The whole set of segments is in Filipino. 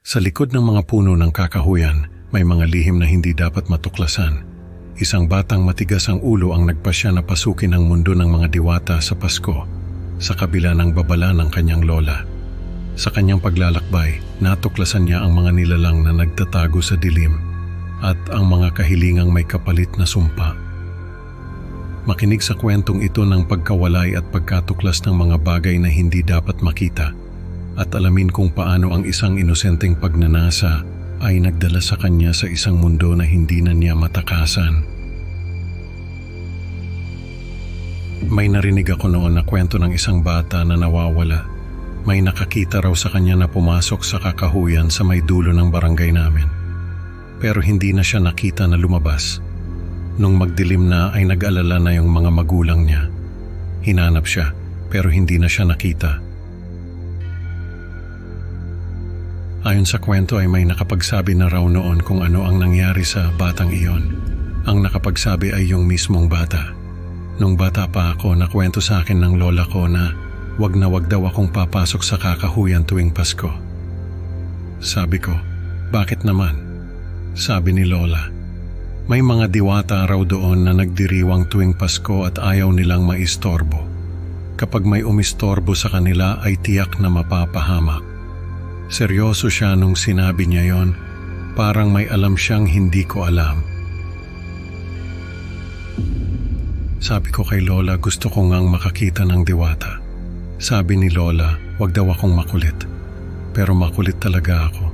Sa likod ng mga puno ng kakahuyan, may mga lihim na hindi dapat matuklasan. Isang batang matigas ang ulo ang nagpasya na pasukin ang mundo ng mga diwata sa Pasko, sa kabila ng babala ng kanyang lola. Sa kanyang paglalakbay, natuklasan niya ang mga nilalang na nagtatago sa dilim at ang mga kahilingang may kapalit na sumpa. Makinig sa kwentong ito ng pagkawalay at pagkatuklas ng mga bagay na hindi dapat makita at alamin kung paano ang isang inosenteng pagnanasa ay nagdala sa kanya sa isang mundo na hindi na niya matakasan. May narinig ako noon na kwento ng isang bata na nawawala. May nakakita raw sa kanya na pumasok sa kakahuyan sa may dulo ng barangay namin. Pero hindi na siya nakita na lumabas. Nung magdilim na ay nag-alala na yung mga magulang niya. Hinanap siya pero hindi na siya nakita. Ayon sa kwento ay may nakapagsabi na raw noon kung ano ang nangyari sa batang iyon. Ang nakapagsabi ay yung mismong bata. Nung bata pa ako, nakwento sa akin ng lola ko na wag daw akong papasok sa kakahuyan tuwing Pasko. Sabi ko, bakit naman? Sabi ni lola, may mga diwata raw doon na nagdiriwang tuwing Pasko at ayaw nilang maistorbo. Kapag may umistorbo sa kanila ay tiyak na mapapahamak. Seryoso siya nung sinabi niya yon, parang may alam siyang hindi ko alam. Sabi ko kay lola, gusto ko ngang makakita ng diwata. Sabi ni lola, wag daw akong makulit. Pero makulit talaga ako.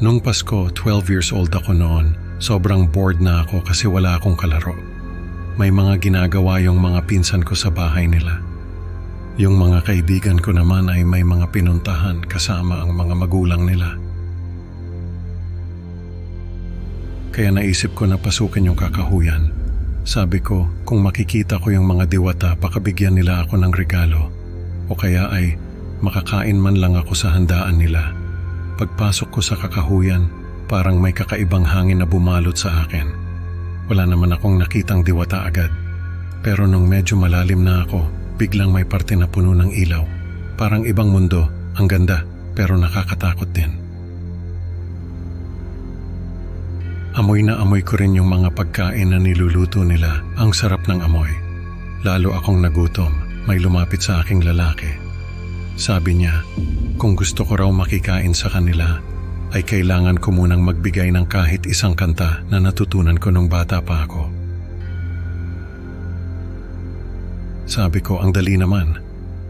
Nung Pasko, 12 years old ako noon, sobrang bored na ako kasi wala akong kalaro. May mga ginagawa yung mga pinsan ko sa bahay nila. Yung mga kaibigan ko naman ay may mga pinuntahan kasama ang mga magulang nila. Kaya naisip ko na pasukin yung kakahuyan. Sabi ko, kung makikita ko yung mga diwata, pakabigyan nila ako ng regalo. O kaya ay makakain man lang ako sa handaan nila. Pagpasok ko sa kakahuyan, parang may kakaibang hangin na bumalot sa akin. Wala naman akong nakitang diwata agad. Pero nung medyo malalim na ako, biglang may parte na puno ng ilaw. Parang ibang mundo, ang ganda, pero nakakatakot din. Amoy na amoy ko rin yung mga pagkain na niluluto nila. Ang sarap ng amoy. Lalo akong nagutom, may lumapit sa aking lalaki. Sabi niya, kung gusto ko raw makikain sa kanila, ay kailangan ko munang magbigay ng kahit isang kanta na natutunan ko nung bata pa ako. Sabi ko, ang dali naman.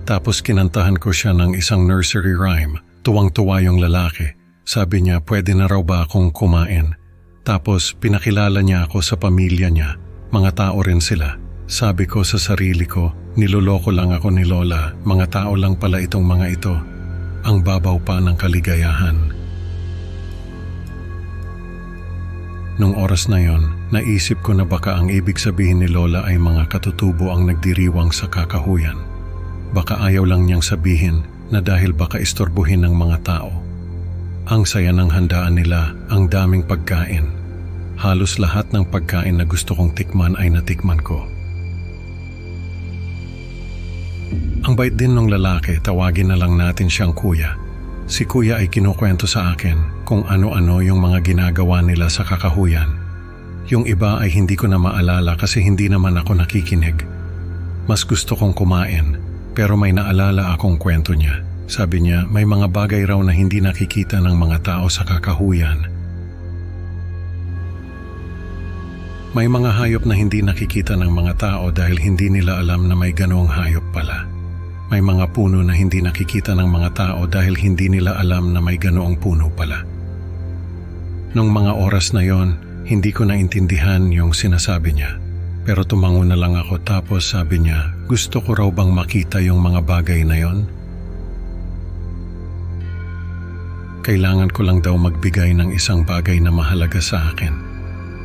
Tapos kinantahan ko siya ng isang nursery rhyme. Tuwang-tuwa yung lalaki. Sabi niya, pwede na raw ba akong kumain? Tapos pinakilala niya ako sa pamilya niya. Mga tao rin sila. Sabi ko sa sarili ko, niloloko lang ako ni lola. Mga tao lang pala itong mga ito. Ang babaw pa ng kaligayahan. Nung oras na yon, naisip ko na baka ang ibig sabihin ni lola ay mga katutubo ang nagdiriwang sa kakahuyan. Baka ayaw lang niyang sabihin na dahil baka istorbohin ng mga tao. Ang saya ng handaan nila, ang daming pagkain. Halos lahat ng pagkain na gusto kong tikman ay natikman ko. Ang bait din ng lalaki, tawagin na lang natin siyang kuya. Si kuya ay kinukwento sa akin kung ano-ano yung mga ginagawa nila sa kakahuyan. Yung iba ay hindi ko na maalala kasi hindi naman ako nakikinig. Mas gusto kong kumain pero may naalala akong kwento niya. Sabi niya may mga bagay raw na hindi nakikita ng mga tao sa kakahuyan. May mga hayop na hindi nakikita ng mga tao dahil hindi nila alam na may ganoong hayop pala. May mga puno na hindi nakikita ng mga tao dahil hindi nila alam na may ganoong puno pala. Nung mga oras na yon, hindi ko naintindihan yung sinasabi niya. Pero tumango na lang ako tapos sabi niya, gusto ko raw bang makita yung mga bagay na yon? Kailangan ko lang daw magbigay ng isang bagay na mahalaga sa akin.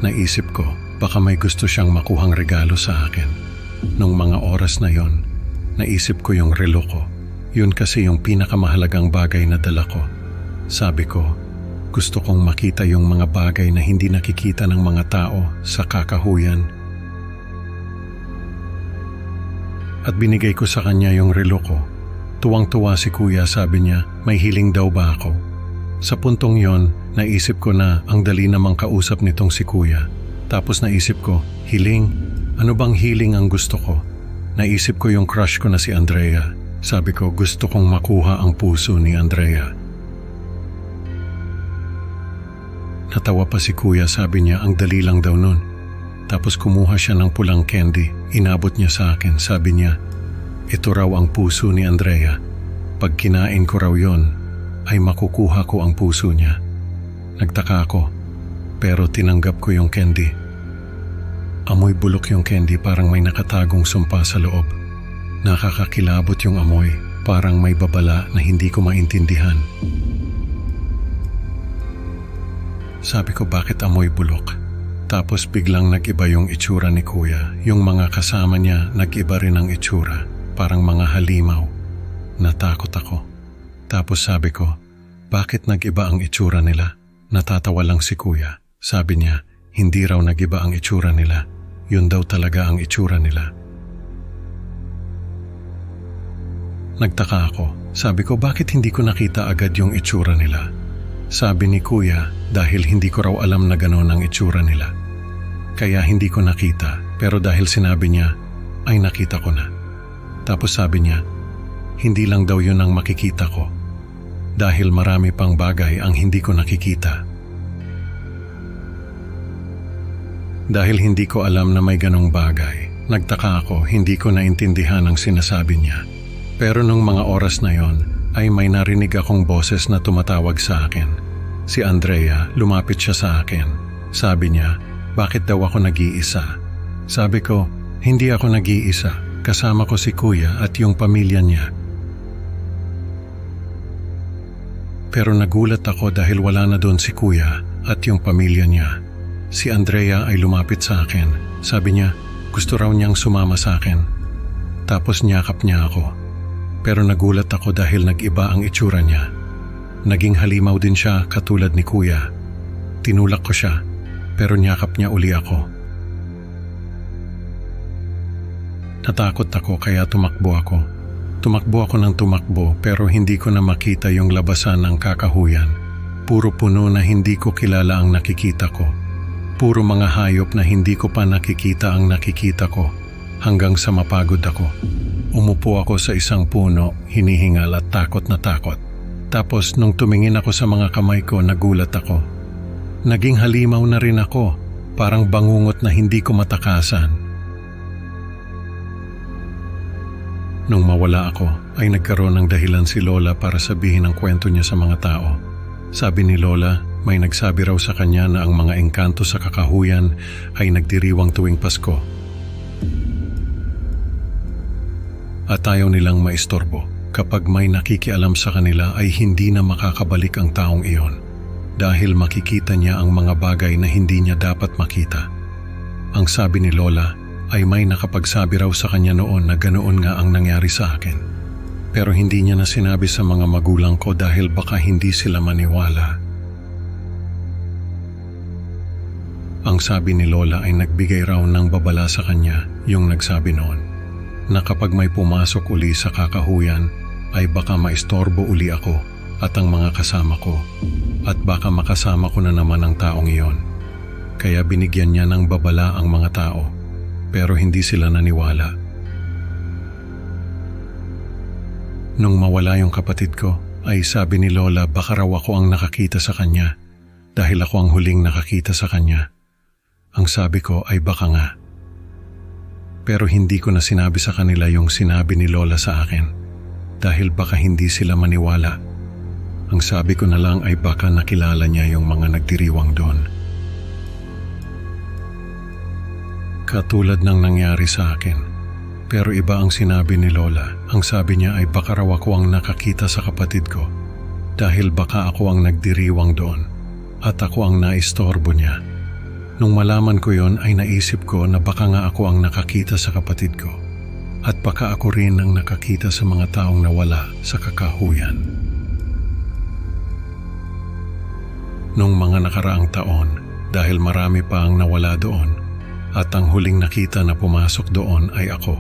Naisip ko, baka may gusto siyang makuhang regalo sa akin. Nung mga oras na yon, naisip ko yung relo ko. Yun kasi yung pinakamahalagang bagay na dala ko. Sabi ko, gusto kong makita yung mga bagay na hindi nakikita ng mga tao sa kakahuyan. At binigay ko sa kanya yung relo ko. Tuwang-tuwa si kuya, sabi niya, may hiling daw ba ako? Sa puntong yon, naisip ko na ang dali namang kausap nitong si kuya. Tapos naisip ko, hiling? Ano bang hiling ang gusto ko? Naisip ko yung crush ko na si Andrea. Sabi ko, gusto kong makuha ang puso ni Andrea. Natawa pa si kuya, sabi niya ang dali lang daw nun. Tapos kumuha siya ng pulang candy, inabot niya sa akin, sabi niya, ito raw ang puso ni Andrea. Pag kinain ko raw yon, ay makukuha ko ang puso niya. Nagtaka ako, pero tinanggap ko yung candy. Amoy bulok yung candy, parang may nakatagong sumpa sa loob. Nakakakilabot yung amoy, parang may babala na hindi ko maintindihan. Sabi ko, bakit amoy bulok? Tapos biglang nag-iba yung itsura ni kuya. Yung mga kasama niya nag-iba rin ang itsura, parang mga halimaw. Natakot ako. Tapos sabi ko, bakit nag-iba ang itsura nila? Natatawa lang si kuya. Sabi niya, hindi raw nag-iba ang itsura nila. Yun daw talaga ang itsura nila. Nagtaka ako. Sabi ko, bakit hindi ko nakita agad yung itsura nila? Sabi ni kuya, dahil hindi ko raw alam na gano'n ang itsura nila. Kaya hindi ko nakita, pero dahil sinabi niya, ay nakita ko na. Tapos sabi niya, hindi lang daw yun ang makikita ko. Dahil marami pang bagay ang hindi ko nakikita. Dahil hindi ko alam na may ganong bagay, nagtaka ako, hindi ko naintindihan ang sinasabi niya. Pero nung mga oras na yon, ay may narinig akong boses na tumatawag sa akin. Si Andrea, lumapit siya sa akin. Sabi niya, bakit daw ako nag-iisa? Sabi ko, hindi ako nag-iisa. Kasama ko si kuya at yung pamilya niya. Pero nagulat ako dahil wala na doon si kuya at yung pamilya niya. Si Andrea ay lumapit sa akin. Sabi niya, gusto raw niyang sumama sa akin. Tapos niyakap niya ako. Pero nagulat ako dahil nag-iba ang itsura niya. Naging halimaw din siya katulad ni kuya. Tinulak ko siya, pero niyakap niya uli ako. Natakot ako kaya tumakbo ako. Tumakbo ako ng tumakbo pero hindi ko na makita yung labasan ng kakahuyan. Puro puno na hindi ko kilala ang nakikita ko. Puro mga hayop na hindi ko pa nakikita ang nakikita ko. Hanggang sa mapagod ako. Umupo ako sa isang puno, hinihingal at takot na takot. Tapos nung tumingin ako sa mga kamay ko, nagulat ako. Naging halimaw na rin ako, parang bangungot na hindi ko matakasan. Nung mawala ako, ay nagkaroon ng dahilan si Lola para sabihin ang kwento niya sa mga tao. Sabi ni Lola, may nagsabi raw sa kanya na ang mga engkanto sa kakahuyan ay nagdiriwang tuwing Pasko. At ayaw nilang maistorbo. Kapag may nakikialam sa kanila ay hindi na makakabalik ang taong iyon. Dahil makikita niya ang mga bagay na hindi niya dapat makita. Ang sabi ni Lola ay may nakapagsabi raw sa kanya noon na ganoon nga ang nangyari sa akin. Pero hindi niya na sinabi sa mga magulang ko dahil baka hindi sila maniwala. Ang sabi ni Lola ay nagbigay raw ng babala sa kanya yung nagsabi noon na kapag may pumasok uli sa kakahuyan ay baka maistorbo uli ako at ang mga kasama ko at baka makasama ko na naman ang taong iyon. Kaya binigyan niya ng babala ang mga tao pero hindi sila naniwala. Nung mawala yung kapatid ko ay sabi ni Lola baka raw ako ang nakakita sa kanya dahil ako ang huling nakakita sa kanya. Ang sabi ko ay baka nga. Pero hindi ko na sinabi sa kanila yung sinabi ni Lola sa akin dahil baka hindi sila maniwala. Ang sabi ko na lang ay baka nakilala niya yung mga nagdiriwang doon. Katulad ng nangyari sa akin. Pero iba ang sinabi ni Lola. Ang sabi niya ay baka raw ako ang nakakita sa kapatid ko dahil baka ako ang nagdiriwang doon at ako ang naistorbo niya. Nung malaman ko yon ay naisip ko na baka nga ako ang nakakita sa kapatid ko at baka ako rin ang nakakita sa mga taong nawala sa kakahuyan. Nung mga nakaraang taon, dahil marami pa ang nawala doon at ang huling nakita na pumasok doon ay ako,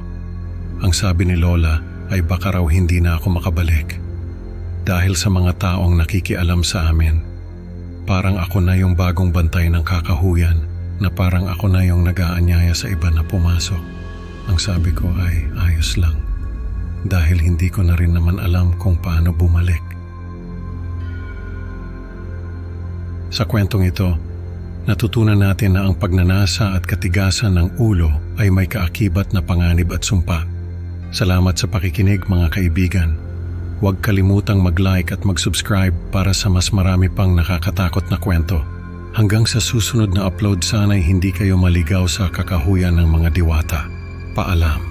ang sabi ni Lola ay baka raw hindi na ako makabalik. dahil sa mga taong nakikialam sa amin. Parang ako na yung bagong bantay ng kakahuyan, na parang ako na yung nag-aanyaya sa iba na pumasok. Ang sabi ko ay ayos lang, dahil hindi ko na rin naman alam kung paano bumalik. Sa kwentong ito, natutunan natin na ang pagnanasa at katigasan ng ulo ay may kaakibat na panganib at sumpa. Salamat sa pakikinig mga kaibigan. Huwag kalimutang mag-like at mag-subscribe para sa mas marami pang nakakatakot na kwento. Hanggang sa susunod na upload, sana'y hindi kayo maligaw sa kakahuyan ng mga diwata. Paalam.